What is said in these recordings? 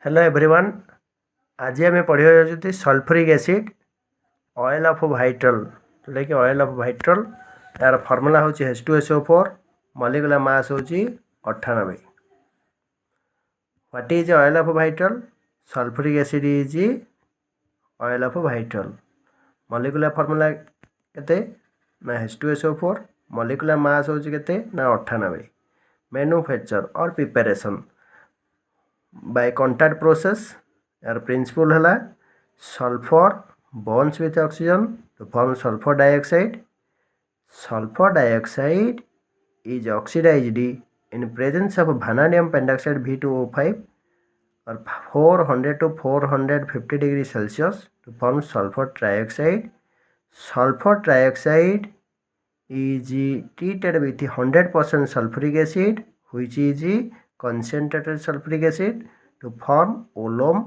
Hello everyone. आज आम पढ़ा जाऊँ सल्फ्यूरिक एसिड ऑयल ऑफ वाइट्रल जोटा कि ऑयल ऑफ वाइट्रल यार फॉर्मूला हूँ H2SO4 मॉलिक्यूलर मास हूँ 98। What is oil of vitriol? Sulphuric acid is oil of vitriol. Molecular formula केते ना H2SO4 मॉलिक्यूलर मास हूँ केते ना 98। मैन्युफैक्चर और प्रिपरेशन by contact process यार प्रिंसिपल है sulphur bonds with oxygen to form sulfur dioxide. Sulfur dioxide is oxidized in presence of vanadium pentoxide V2O5 or 400 to 450 degree Celsius to form sulfur trioxide. Sulfur trioxide is treated with 100% sulfuric acid which is concentrated sulfuric acid to form olum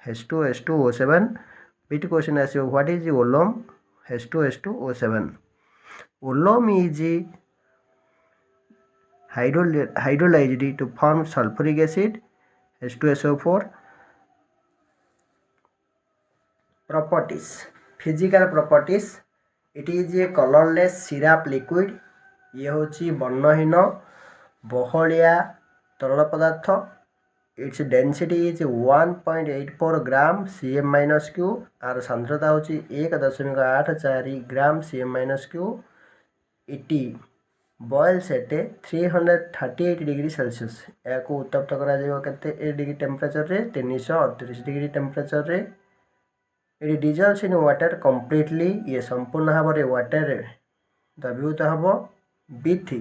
H2S2O7. Bit question as what is olum H2S2O7? Olum is hydrolyzed to form sulfuric acid H2SO4. Properties, physical properties, it is a colorless syrup liquid. ये होची वर्णहीन बहलिया तरल पदार्थ. Its density is 1.84 gram cm-3 आर सांद्रता होची 1.84 gram cm-3. It boils at 338 degree Celsius. या उत्तप्त करा डिग्री टेम्परेचर रे 338 डिग्री टेम्परेचर रे. It dissolves in water completely. ये संपूर्ण भाव में वाटर द्रवीभूत हम with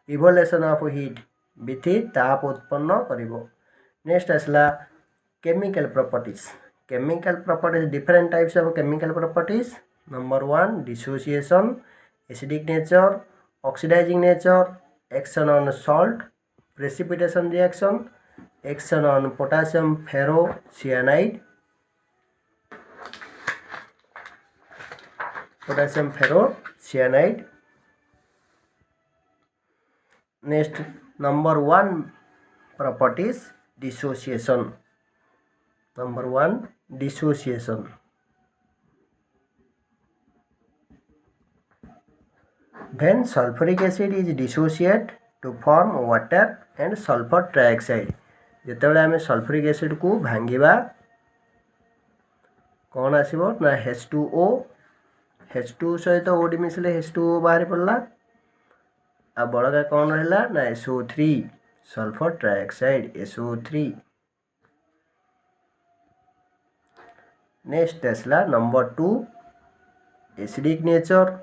evolution of heat with ताप उत्पन्न करिवो. नेक्स्ट आसला chemical properties. Chemical properties different types of chemical properties. Number 1 dissociation, acidic nature, oxidising nature, action on salt, precipitation reaction, action on potassium ferrocyanide, potassium ferrocyanide. Next number 1 properties dissociation. Number 1 dissociation. When sulfuric acid is dissociated to form water and sulfur trioxide. जेतेबेले आमे sulphuric acid को भांगिबा कौन आसीबो ना H2O. H2 सहित OD मिसले H2O बाहर पड़ला. आ बड़का कौन रहला ना SO3 sulphur trioxide SO3. Next आसला number 2 acidic nature.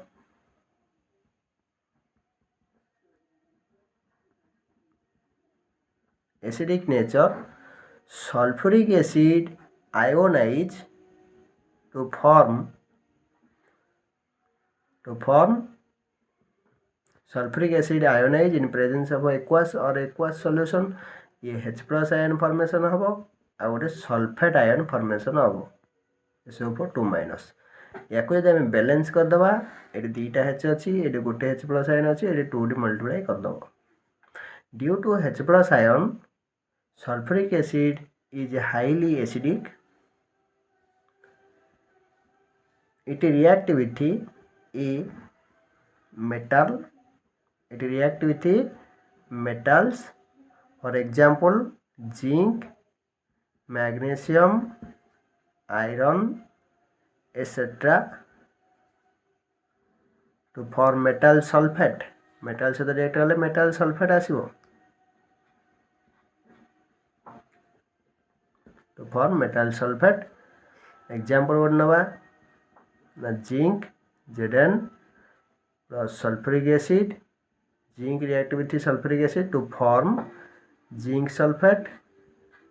Acidic nature sulphuric acid ionize to form sulphuric acid ionize in presence of aqueous और एक्वास सॉल्यूशन. ये H+ आयन फॉर्मेशन हम आ गोटे सल्फेट आयन फॉर्मेशन हम SO4 या जब आम बैलेंस करदे ये दुईटा H अच्छी ये गोटे H+ आयन अच्छी ये 2D मल्टीप्लाई करदे. Due to H+ ion sulphuric acid is highly acidic. It react with a metal. It react with metals, for example zinc, magnesium, iron etc. to form metal sulfate. metal से react कले metal sulfate आसीबो. to form metal sulfate example बनवा ना zinc Zn plus sulfuric acid. Zinc react with sulfuric acid to form zinc sulfate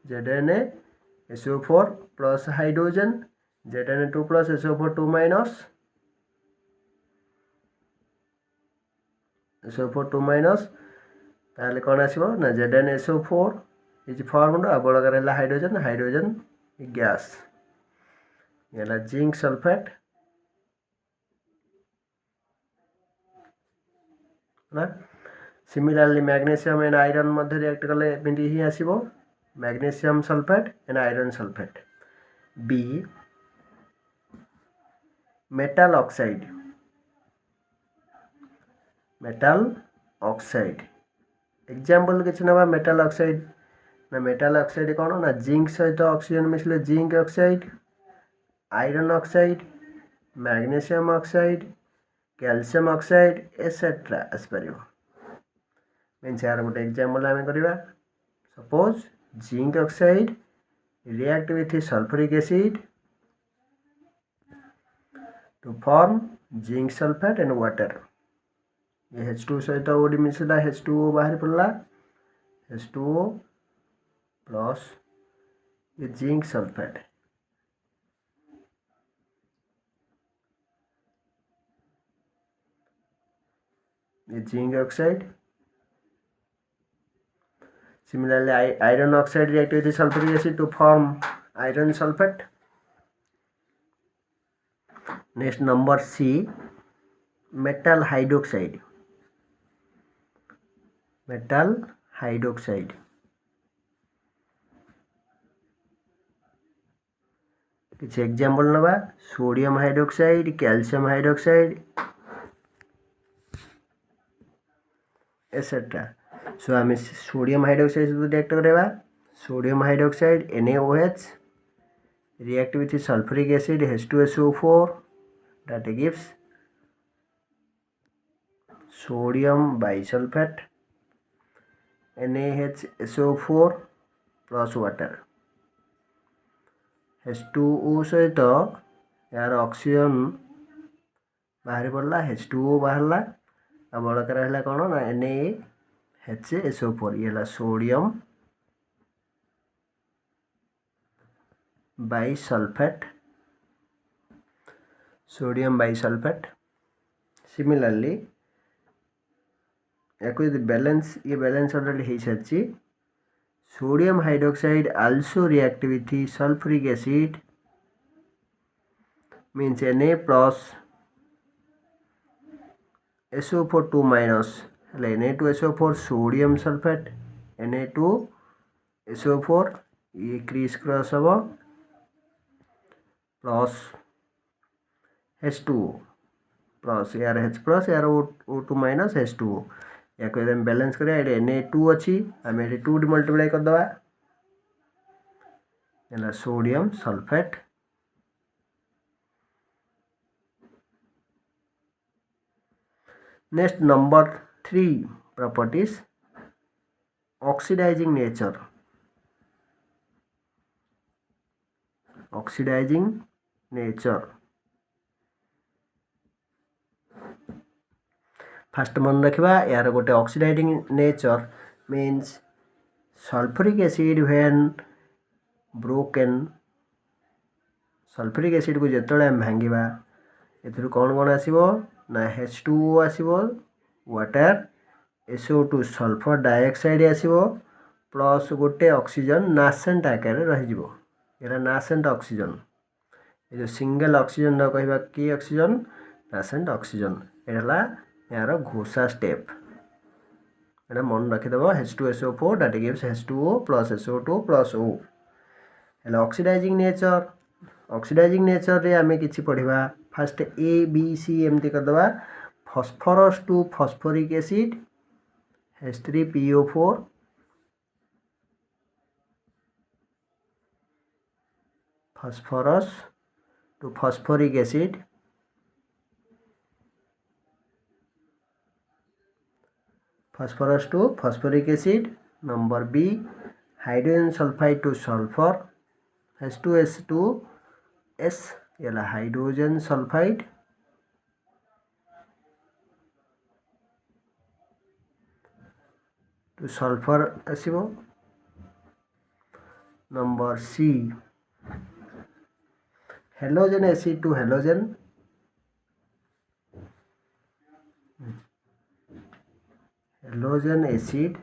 ZnSO4 plus hydrogen Zn2 plus SO4 2 minus SO4 2 minus. ताले कौन आसीबो ना ZnSO4 is formed आ बळगर हैला hydrogen gas येला zinc sulphate ना. Similarly magnesium and iron Madhya react कले एमती ही आसीबो magnesium sulfate and iron sulfate. B, metal oxide. Metal oxide. Example किसी ना metal oxide ना metal oxide कौन ना जिंक सहित ऑक्सीजन मिसले zinc oxide, iron oxide, magnesium oxide, calcium oxide etcetera आसपार मीन्स यार गोटे एग्जाम्पल आम करवा suppose zinc oxide react with sulphuric acid to form zinc sulphate and water. ये H2 सहित ओडी मिसला H2O बाहर पड़ला H2O प्लस ये जिंक सल्फेट ये zinc oxide. Similarly, iron oxide react with the sulfuric acid to form iron sulfate. Next number C, metal hydroxide. Metal hydroxide. किसी example नवा sodium hydroxide, calcium hydroxide etcetera. So आम sodium hydroxide सहित react करवा sodium hydroxide NaOH react with sulfuric acid H2SO4 that gives sodium bisulfate NaHSO4 plus water. H2O सहित यार oxygen बाहर पड़ला H2O बाहरला अब बड़का रहा कौन ना NaHSO4 ये sodium bisulphate sodium bisulphate. Similarly या बैलेंस ये बैलेंस ऑलरेडी हो सारी sodium hydroxide also react with sulphuric acid means Na plus SO4 2 minus Na2SO4 sodium sulphate Na2SO4 ये क्रीज क्रॉस हम प्लस H2O प्लस यार H प्लस यार O2 minus H2O या balance करा ये Na2 अच्छी आम ये 2 मल्टीप्लाई करदे sodium sulphate. Next number 3 properties oxidising nature. Oxidising nature fast मन रखा यार गोटे oxidising nature means sulphuric acid when broken sulphuric acid को जिते भांगा ए कौन कौन आसो ना H2O आसो वाटर SO2 सल्फर डाइऑक्साइड आसो प्लस गोटे ऑक्सीजन नासेंट आकार रहा नासेंट ऑक्सीजन ये जो सिंगल ऑक्सीजन कहवा कि ऑक्सीजन नासेंट ऑक्सीजन ये यार घोषा स्टेप ये मन रखिदेव H2SO4 that gives H2O plus SO2 plus O. Oxidizing nature रे आमे किछि पढ़िबा फास्ट ABC एमती करदबा phosphorus to phosphoric acid H3PO4 phosphorus to phosphoric acid phosphorus to phosphoric acid. Number B, hydrogen sulfide to sulfur H2S2S ये hydrogen sulfide to sulfur आसो. Number C, halogen acid to halogen acid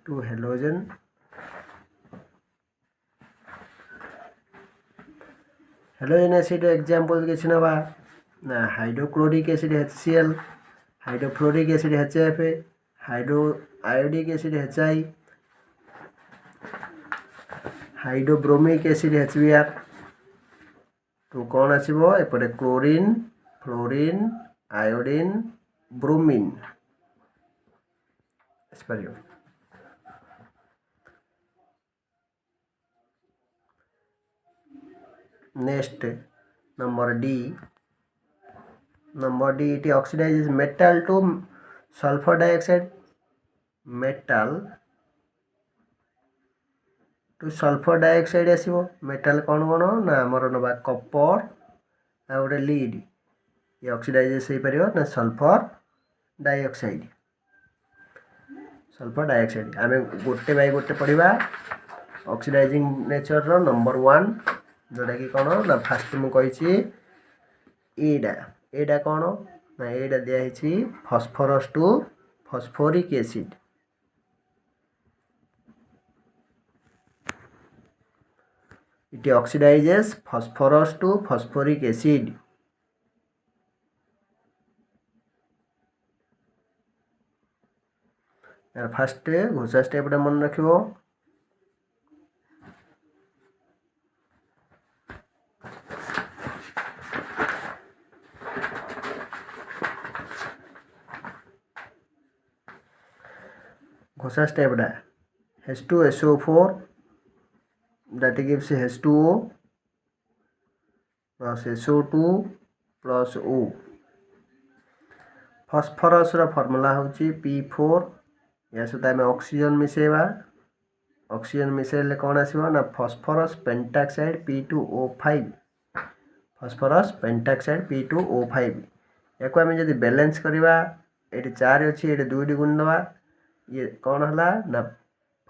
to halogen acid example किसी ना hydrochloric acid HCl hydrofluoric acid HF hydro iodic acid HI hydrobromic acid HBr तो कौन आसो एपटे chlorine fluorine iodine bromine आसपार। Next number D it oxidizes metal to sulfur dioxide metal to sulfur dioxide आसो। Metal कौन कौन ना आमर नवा कपर आ गोटे लीड ये ऑक्सीडाइजेस हो पार ना सल्फर डाइऑक्साइड आम गोटे बाय गोटे पढ़ा ऑक्सीडाइजिंग नेचर रो नंबर 1 जोटा कि कौन ना फास्ट मुझे एडा कौन ना एडा दिखाई phosphorus to phosphoric acid. It oxidizes phosphorus to phosphoric acid. First घोषा स्टेपटा मन रख घोषा स्टेपटा H2SO4 that gives H2O plus SO2 plus O। Phosphorus formula हूँ P4 या सहित आम ऑक्सीजन मिसेवा ऑक्सीजन मिसेले कौन आसो ना फॉस्फोरस पेंटाक्साइड P2O5 फॉस्फोरस पेंटाक्साइड P2O5 या आम जब बैलेंस करवा ये 4 अच्छी ये 2 गुण दवा ये कौन है ना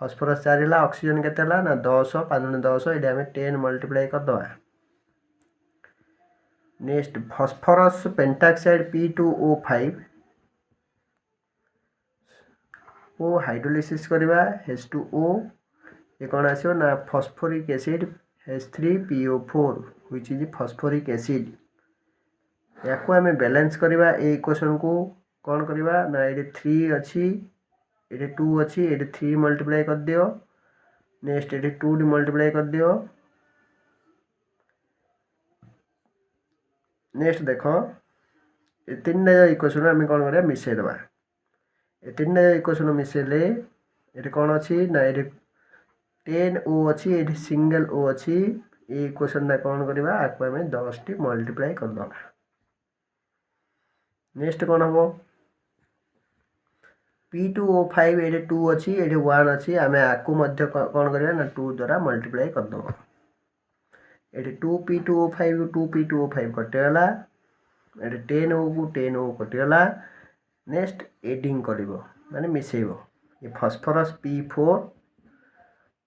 फॉस्फोरस 4 है ऑक्सीजन के ना 10 5 10 ये आम 10 मल्टीप्लाई करदे। नेक्स्ट फॉस्फोरस पेंटाक्साइड P2O5 ओ हाइड्रोलिसिस करवा H2O ये कौन आसो ना phosphoric acid H3PO4 which is phosphoric acid या आम बैलेंस करवा ये इक्वेशन को कौन करवा ना ये 3 अच्छी ये 2 अच्छी ये 3 मल्टीप्लाई कर दियो। नेक्स्ट ये 2 मल्टीप्लाई कर दियो। नेक्स्ट देख ये 3 इक्वेशन आम कौन कर मिसई दबा ये 3 इक्वेशन मिसेले ये कौन अच्छी ना ये 10 O अच्छी ये सिंगल O अच्छी ये इक्वेशन कौन करवा आपको आम 10 टी मल्टीप्लाई करदे। नेक्स्ट कौन हम P2O5 ये 2 अच्छी ये 1 अच्छी आम आपको कौन करवा ना 2 द्वारा मल्टीप्लाई करदे। ये 2P2O5 2P2O5 कटिगला ये 10 O को 10 O कटिगला। नेक्स्ट एडिंग कर माने मिसेब ये phosphorus P4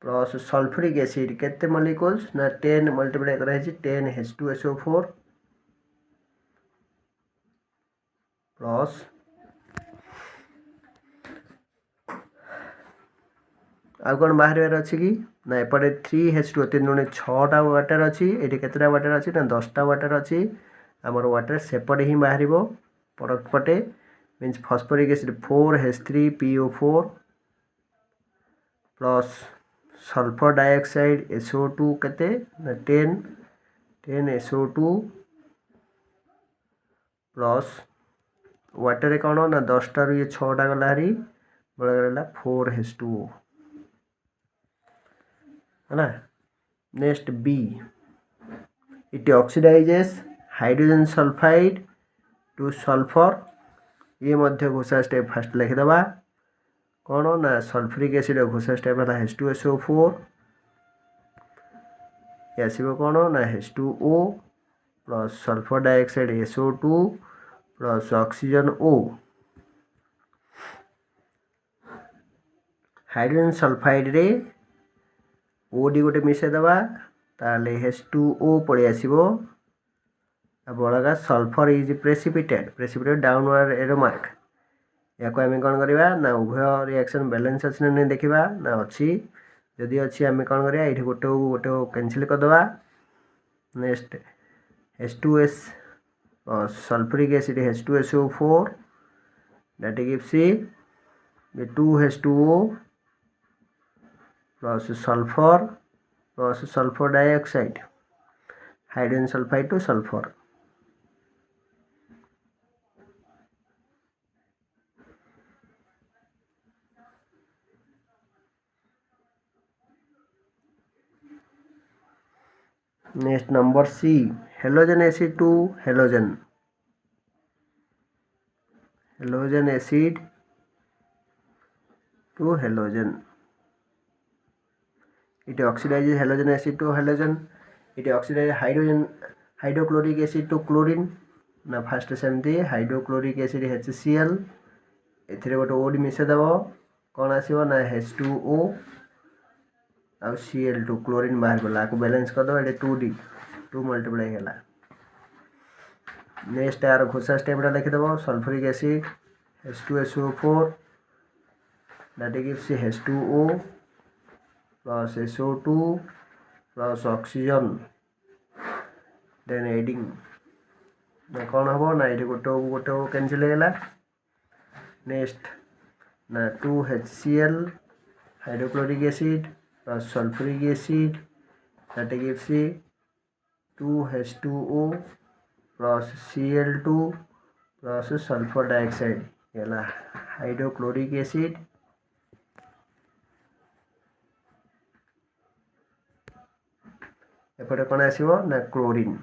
plus sulphuric acid केते मॉलिक्यूल्स ना 10 मल्टीप्लाई कराई 10 H2SO4 प्लस आ कौन बाहर अच्छी कि ना एपटे 3H2 3 6टा वाटर अच्छी ये केतटा वाटर अच्छी ना 10टा वाटर अच्छी आमर वाटर सेपटे ही बाहर प्रोडक्ट पटे means phosphoric acid 4H3PO4 plus sulphur dioxide SO2 केते ना 10 SO2 प्लस वाटर कौन ना 10टारू ये 6टा गला हरी बड़ा 4H2O है ना। Next B it oxidises hydrogen sulphide two sulphur ये मध्य घोषा स्टेप फास्ट लिखिदबा कौन ना सल्फ्यूरिक एसिड घोषा स्टेप है H2SO4 ये आसो कौन ना H2O plus sulphur dioxide SO2 plus oxygen O hydrogen sulphide रे OD गोटे मिसई दबा ताले H2O पड़े आसो Badaga sulphur is precipitated downward arrow mark या आम कौन करवा ना उभय रिएक्शन बैलेंस अच्छी नहीं देखा ना अच्छी जदि अच्छी आम कौन करवा ये गोटे गोटे कैंसिल करदे। Next H2S sulphuric acid H2SO4 that gives the 2H2O plus sulfur plus sulfur dioxide, hydrogen sulfide to sulfur. Next number C, halogen acid to halogen. Halogen acid to halogen. It oxidizes halogen acid to halogen. It oxidizes hydrochloric acid to chlorine. ना fast सेमती hydrochloric acid HCl एथिरे गोटे odd मिसेदेव कौन आसो ना H2O आउ Cl2 chlorine बाहर गला को बैलेंस करदे ये 2D 2 मल्टीप्लाई है। नेक्स्ट यार घोषा स्टेपटा लिखिदेव sulphuric acid H2SO4 that gives H2O plus SO2 plus oxygen then adding कौन हम ना ये गोटे गोटे कैनसल होगा। नेक्स्ट ना 2HCl hydrochloric acid plus sulphuric acid that gives 2H2O plus Cl2 plus sulphur dioxide है हाइड्रोक्लोरिक एसिड एपटे कौन आसो ना chlorine.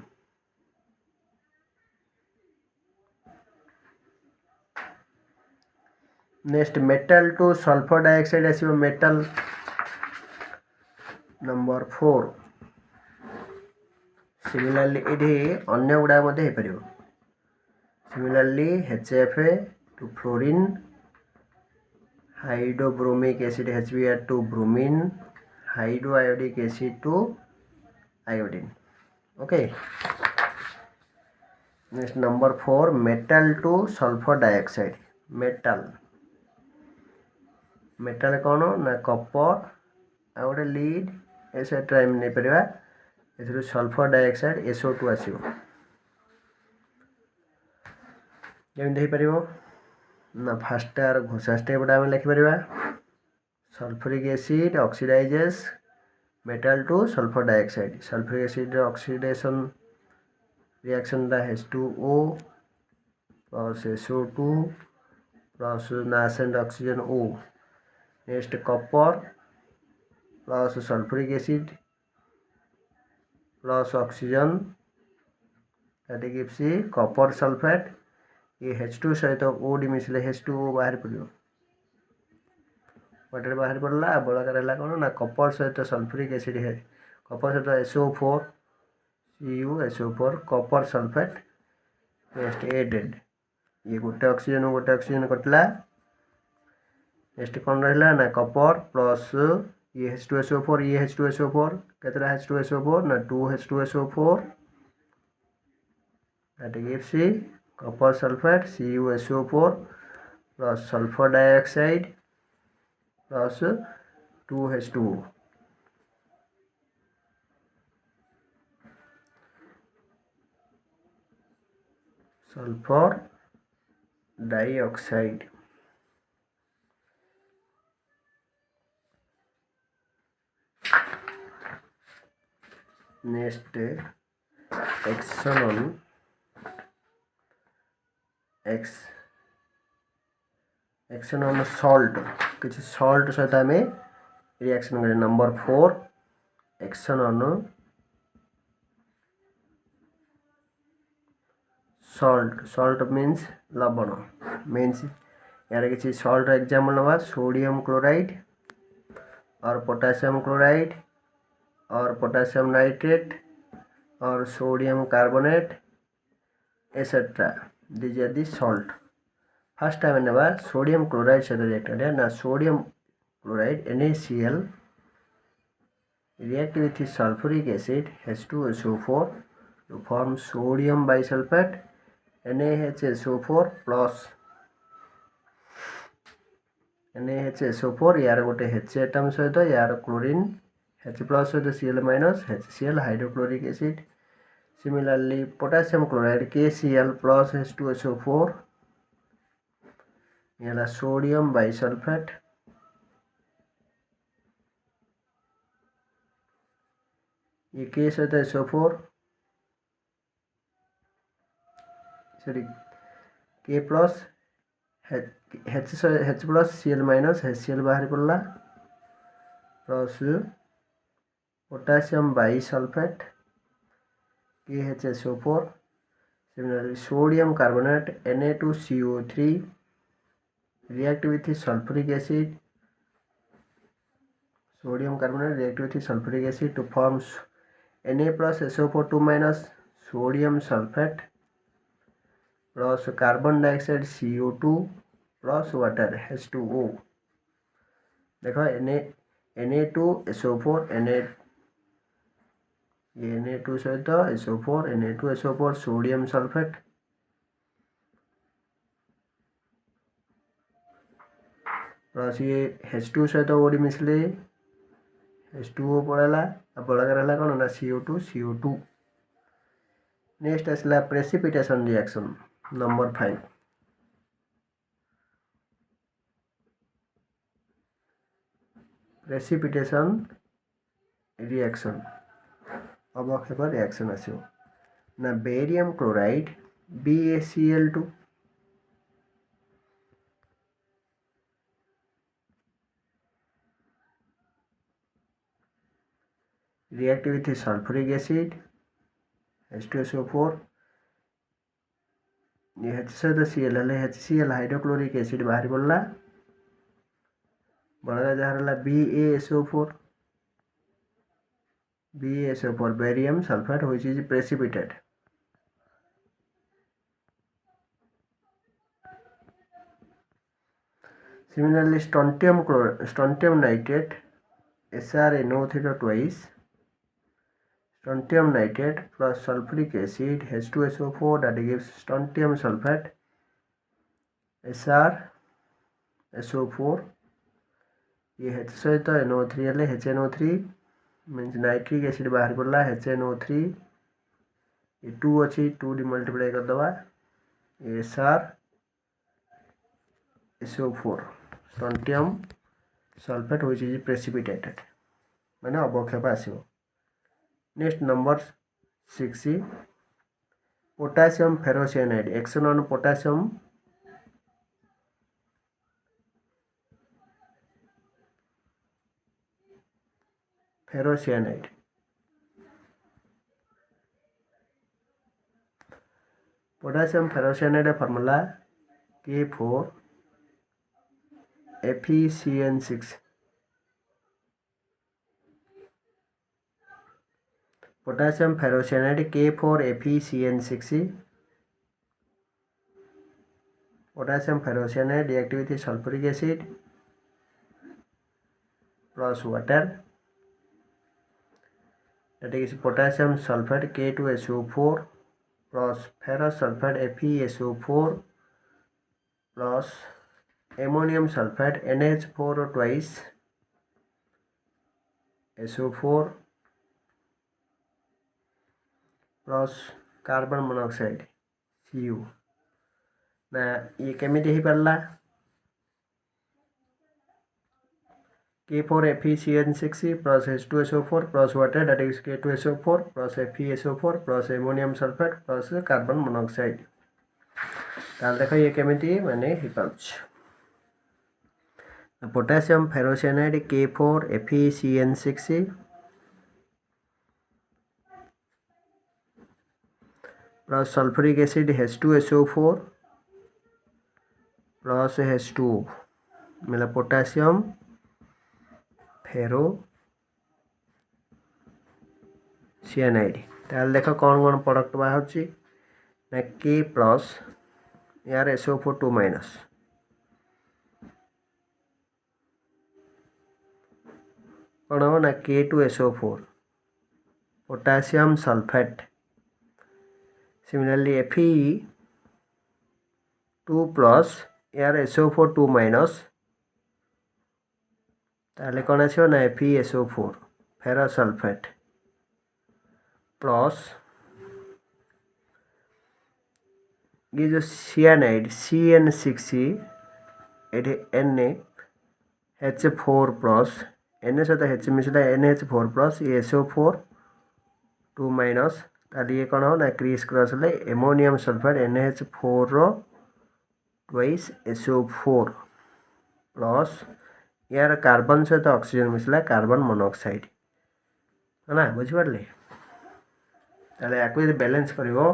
Next metal to sulphur dioxide आसो मेटल नंबर 4। सिमिलरली ये अन्य गुड़ा हो पार। Similarly HFA to fluorine hydrobromic acid HBr to bromine hydroiodic acid to iodine. Okay next number 4 metal to sulphur dioxide. Metal metal कौन ना कपर आ गए lead etcetera नहीं पारा ए सल्फर डाइऑक्साइड SO2 आसो जमी पार ना फास्ट यार घोषा स्टेपटा आम लिखिपर sulphuric acid oxidizes metal to sulphur dioxide. Sulphuric acid oxidation reaction H2O plus SO2 plus nascent oxygen O। Next copper plus sulphuric acid plus oxygen that gives copper sulphate ये H2 सहित OD मिसले H2O बाहर पड़ो water बाहर पड़ला बड़ाकार है कौन ना कपर सहित सल्फ्यूरिक एसिड है कपर सहित SO4 CuSO4 Kapoor sulphate next added ये गोटे ऑक्सीजन कटला। नेक्स्ट कौन रहा ना कपर प्लस ये H2SO4 ये H2SO4 केतरा H2SO4 ना 2H2SO4 that gives copper sulfate CuSO4 plus sulfur dioxide plus 2H2O। sulfur dioxide next action on salt किसी सॉल्ट सहित आम रिएक्शन करें। Number 4 action on salt. Salt means लवण मीन्स यार किसी सॉल्ट एग्जाम्पल नवा सोडियम क्लोराइड और पोटासियम क्लोराइड और पोटासियम नाइट्रेट और sodium carbonate etcetera these are the salt. First time ना सोडियम क्लोराइड सहित रिएक्ट ना sodium chloride NaCl react with sulfuric acid H2SO4 to form sodium bisulfate NaHSO4 plus NaHSO4 यार गोटे H atom सहित यार chlorine H plus सहित Cl minus HCl hydrochloric acid. Similarly potassium chloride KCl plus H2SO4 ये sodium bisulphate ये के सहित SO4 sorry के plus H plus Cl minus HCl बाहर पड़ा plus potassium bisulphate KHSO4 similarly sodium carbonate Na2CO3 react with sulfuric acid sodium carbonate react with sulfuric acid to form Na plus SO4 2 minus sodium sulfate plus carbon dioxide CO2 plus water H2O देखो Na2SO4 Na2 सहित SO4 Na2SO4 sodium sulphate plus ये H2 सहित OD मिसले H2O पड़ेगा बड़कर है कौन ना CO2 next आसला precipitation reaction number 5 precipitation reaction अवक्षेप रिएक्शन आसो ना barium chloride BaCl2 react with sulfuric acid H2SO4 ये H सहित Cl है HCl हाइड्रोक्लोरिक एसिड बाहर पड़ा बड़ा जहाँ BaSO4 barium sulfate which is precipitate similarly strontium nitrate SrNO3 twice strontium nitrate plus sulfuric acid H2SO4 that gives strontium sulfate SrSO4 ये H सहित NO3 है HNO3 मीन्स नाइट्रिक एसिड बाहर पड़ा HNO3 ये 2 अच्छी 2 मल्टीप्लाई कर दवा SrSO4 strontium sulphate which is precipitated माने अवक्षेप आसो next number 6 potassium ferrocyanide action on potassium ferrocyanide potassium ferrocyanide formula K4FeCN6 potassium ferrocyanide K4FeCN6 potassium ferrocyanide react with sulfuric acid plus water that is potassium sulfate K2SO4 plus ferrous sulfate FeSO4 plus ammonium sulfate NH4 twice SO4 plus carbon monoxide Cu ना ये केमिति ही पड़ला K4FeCN6 plus H2SO4 plus water that is K2SO4 plus FeSO4 plus ammonium sulfate plus carbon monoxide ताल देखो ये केमिति माने ही पाउच potassium ferrocyanide K4FeCN6 plus sulfuric acid H2SO4 plus H2O मिला पोटासियम फेरोसियानाइड ताल देख कौन कौन प्रोडक्ट बाहर ना K प्लस यार SO4 2 माइनस कौन हम ना K2SO4 potassium sulphate similarly Fe2 plus यार SO4 2 माइनस ताले कौन आछो ना FeSO4 फेरस सल्फेट प्लस ये जो सियानाइड CN6 ये NaH4 प्लस Na सहित H मिसला NH4 plus SO4 2 minus ताली ये कौन हो ना क्रिस क्रॉस ले एमोनियम सल्फेट NH4 रो ट्वाइस SO4 प्लस यार कार्बन सहित ऑक्सीजन मिसला कार्बन मोनोऑक्साइड है ना बुझिपारे ताले याकू यदि बैलेंस करिवो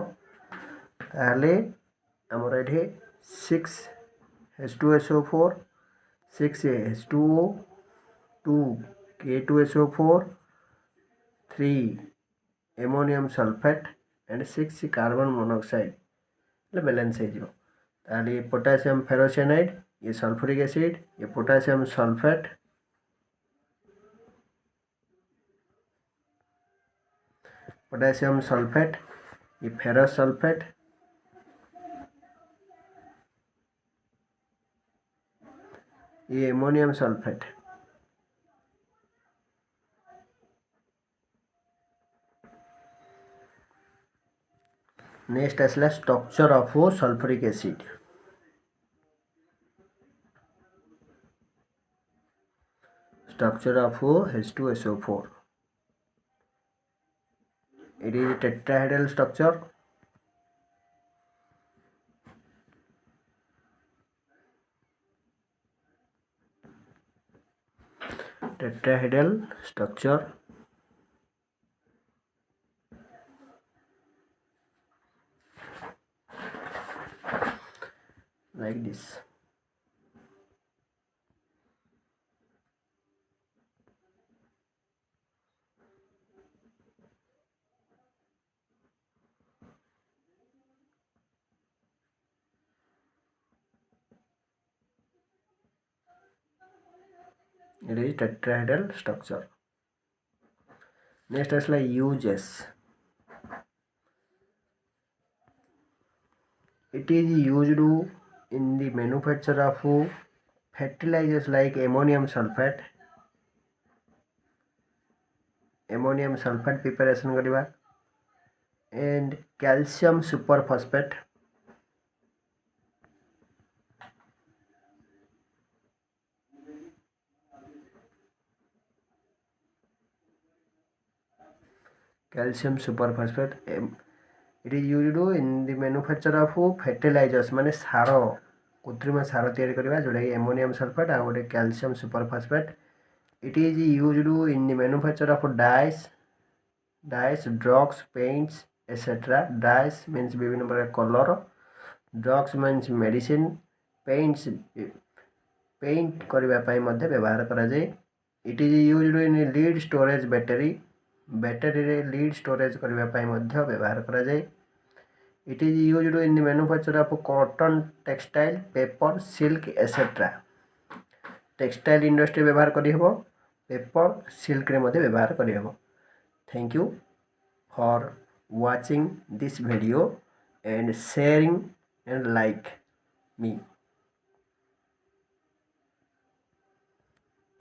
ताले हमर एठी 6 H2SO4 6 H2O 2 K2SO4 3 ammonium sulphate and 6 carbon monoxide balance हो ताली पोटासियम फेरोसाइनाइड ये सल्फ्यूरिक एसिड ये पोटासियम सल्फेट ये फेरस सल्फेट ये एमोनियम सल्फेट नेक्स्ट आसला structure of sulphuric acid structure of H2SO4 it is tetrahedral structure like this. It is tetrahedral structure. Next is like uses. It is used in the manufacture of fertilizers like ammonium sulfate preparation करिबा and calcium superphosphate it is used in the manufacture of fertilizers माने सार कृत्रिम सार तैयारी करिबा जोडा ammonium sulfate आ गोटे calcium superphosphate. It is used in the manufacture of dyes, drugs, paints, etc. Dyes means विभिन्न प्रकार colour, drugs means medicine, paints paint करने व्यवहार करा जाए. It is used in lead storage battery रे लीड स्टोरेज करने व्यवहार करा जाए. It is used in the manufacture of cotton, textile, paper, silk, etc. Textile industry व्यवहार करी हबो, पेपर सिल्क रे मध्ये व्यवहार करी हबो. Thank you for watching this video and sharing and like me.